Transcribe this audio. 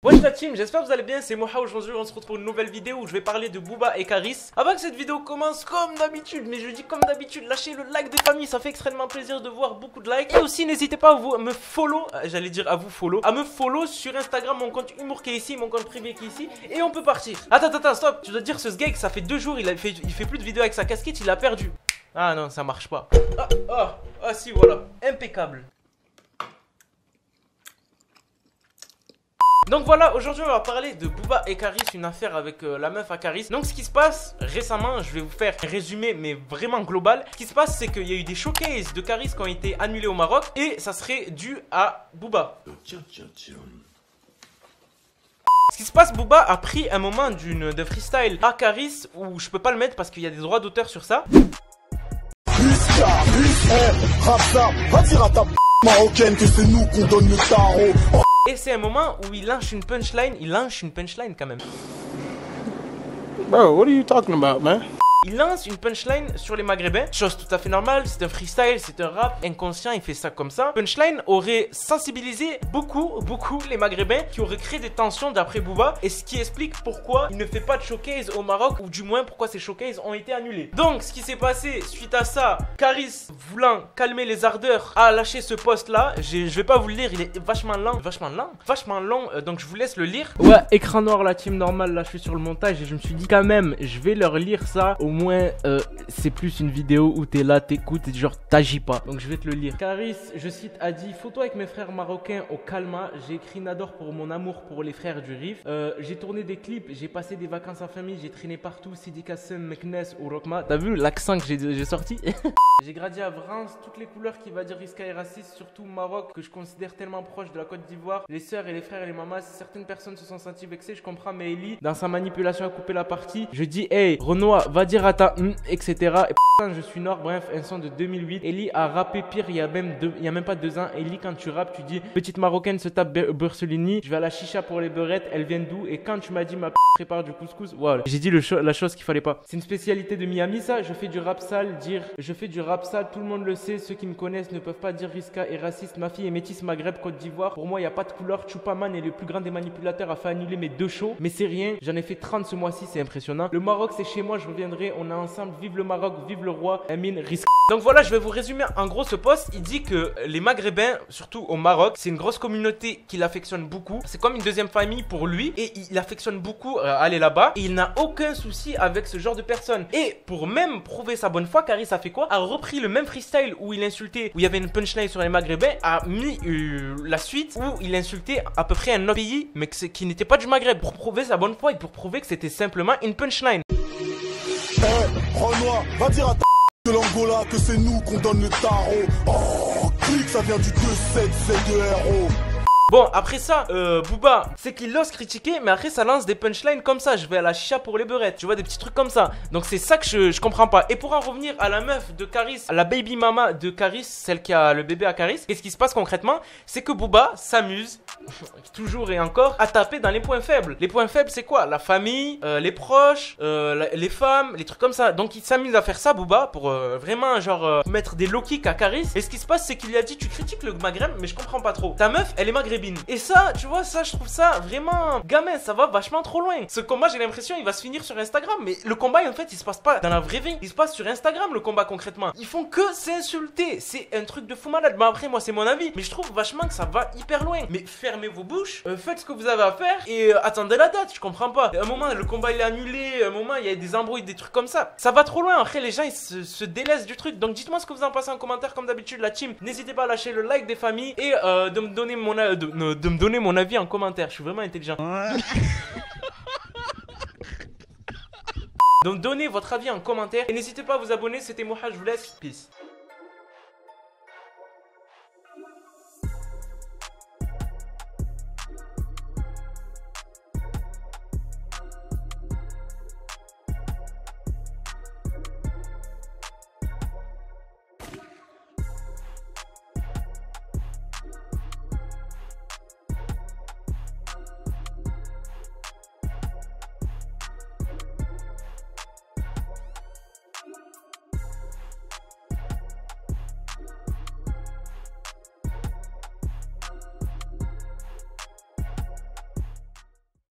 Wesh la team, j'espère que vous allez bien, c'est Moha. Aujourd'hui on se retrouve pour une nouvelle vidéo où je vais parler de Booba et Caris. Avant que cette vidéo commence, comme d'habitude, mais je dis comme d'habitude, lâchez le like des familles, ça fait extrêmement plaisir de voir beaucoup de likes. Et aussi n'hésitez pas à me follow, j'allais dire à vous follow, à me follow sur Instagram, mon compte humour qui est ici, mon compte privé qui est ici. Et on peut partir. Attends, stop, tu dois dire ce gars que ça fait 2 jours, il fait plus de vidéos avec sa casquette, il a perdu. Ah non, ça marche pas. Ah si, voilà, impeccable. Donc voilà, aujourd'hui on va parler de Booba et Caris, une affaire avec la meuf à Caris. Donc ce qui se passe récemment, je vais vous faire un résumé mais vraiment global. Ce qui se passe c'est qu'il y a eu des showcases de Caris qui ont été annulés au Maroc et ça serait dû à Booba. Ce qui se passe, Booba a pris un moment de freestyle à Caris où je peux pas le mettre parce qu'il y a des droits d'auteur sur ça. Marocaine que c'est nous qu'on donne le tarot. Et c'est un moment où il lance une punchline quand même. Bro, what are you talking about, man? Il lance une punchline sur les Maghrébins, chose tout à fait normale, c'est un freestyle, c'est un rap inconscient, il fait ça comme ça. Punchline aurait sensibilisé beaucoup les Maghrébins qui auraient créé des tensions d'après Booba et ce qui explique pourquoi il ne fait pas de showcase au Maroc ou du moins pourquoi ces showcases ont été annulés. Donc ce qui s'est passé suite à ça, Caris voulant calmer les ardeurs a lâché ce post là, je vais pas vous le lire, il est vachement long, donc je vous laisse le lire. Ouais, écran noir la team normale, là je suis sur le montage et je me suis dit quand même je vais leur lire ça. Au moins, c'est plus une vidéo où t'es là, t'écoutes et genre t'agis pas. Donc je vais te le lire. Caris, je cite, a dit: photo avec mes frères marocains au Calma. J'ai écrit Nador pour mon amour pour les frères du Rif. J'ai tourné des clips, j'ai passé des vacances en famille, j'ai traîné partout. Sidi Kassem, Meknes ou Rokma. T'as vu l'accent que j'ai sorti? J'ai grandi à Vrance, toutes les couleurs qui va dire Riska et raciste, surtout Maroc, que je considère tellement proche de la Côte d'Ivoire. Les sœurs et les frères et les mamas, certaines personnes se sont senties vexées, je comprends, mais Eli, dans sa manipulation à couper la partie, je dis: hey, Renoir, va dire à ta etc. Et putain, je suis nord, bref, un son de 2008. Eli a rappé pire il y a même pas 2 ans. Eli, quand tu rappes, tu dis: petite marocaine se tape Burselini, je vais à la chicha pour les beurettes, elles viennent d'où? Et quand tu m'as dit ma prépare du couscous, voilà, j'ai dit la chose qu'il fallait pas. C'est une spécialité de Miami, ça. Je fais du rap sale, je fais du rap sale, tout le monde le sait. Ceux qui me connaissent ne peuvent pas dire Riska est raciste. Ma fille est métisse Maghreb, Côte d'Ivoire. Pour moi, il n'y a pas de couleur. Chupaman est le plus grand des manipulateurs, a fait annuler mes 2 shows. Mais c'est rien, j'en ai fait 30 ce mois-ci, c'est impressionnant. Le Maroc, c'est chez moi, je reviendrai. On est ensemble, vive le Maroc, vive le roi, Amin, Riska. Donc voilà, je vais vous résumer en gros ce post. Il dit que les Maghrébins, surtout au Maroc, c'est une grosse communauté qu'il affectionne beaucoup. C'est comme une deuxième famille pour lui et il affectionne beaucoup aller là-bas. Et il n'a aucun souci avec ce genre de personnes. Et pour même prouver sa bonne foi, Caris a fait quoi? A repris le même freestyle où il insultait, où il y avait une punchline sur les Maghrébins, a mis la suite où il insultait à peu près un autre pays, mais qui n'était pas du Maghreb, pour prouver sa bonne foi et pour prouver que c'était simplement une punchline. Renoir, va dire à ta de l'Angola que c'est nous qu'on donne le tarot. Oh, clique, ça vient du 2-7-Z-2-R-O. Bon, après ça, Booba, c'est qu'il ose critiquer, mais après ça lance des punchlines comme ça. Je vais à la chicha pour les beurettes, tu vois, des petits trucs comme ça. Donc c'est ça que je comprends pas. Et pour en revenir à la meuf de Caris, à la baby mama de Caris, celle qui a le bébé à Caris, qu'est-ce qui se passe concrètement? C'est que Booba s'amuse, toujours et encore, à taper dans les points faibles. Les points faibles, c'est quoi? La famille, les proches, les femmes, les trucs comme ça. Donc il s'amuse à faire ça, Booba, pour vraiment genre mettre des low kicks à Caris. Et ce qui se passe, c'est qu'il lui a dit: tu critiques le Maghreb, mais je comprends pas trop. Ta meuf, elle est maghrébine. Et ça, tu vois, ça, je trouve ça vraiment gamin, ça va vachement trop loin. Ce combat, j'ai l'impression, il va se finir sur Instagram. Mais le combat, en fait, il se passe pas dans la vraie vie. Il se passe sur Instagram, le combat, concrètement. Ils font que s'insulter. C'est un truc de fou malade. Mais après, moi, c'est mon avis. Mais je trouve vachement que ça va hyper loin. Mais fermez vos bouches, faites ce que vous avez à faire et attendez la date. Je comprends pas. À un moment, le combat, il est annulé. À un moment, il y a des embrouilles, des trucs comme ça. Ça va trop loin. Après, les gens, ils se délaissent du truc. Donc, dites-moi ce que vous en pensez en commentaire, comme d'habitude, la team. N'hésitez pas à lâcher le like des familles et de me donner mon avis en commentaire. Je suis vraiment intelligent. Donc donnez votre avis en commentaire et n'hésitez pas à vous abonner. C'était Moha, je vous laisse. Peace.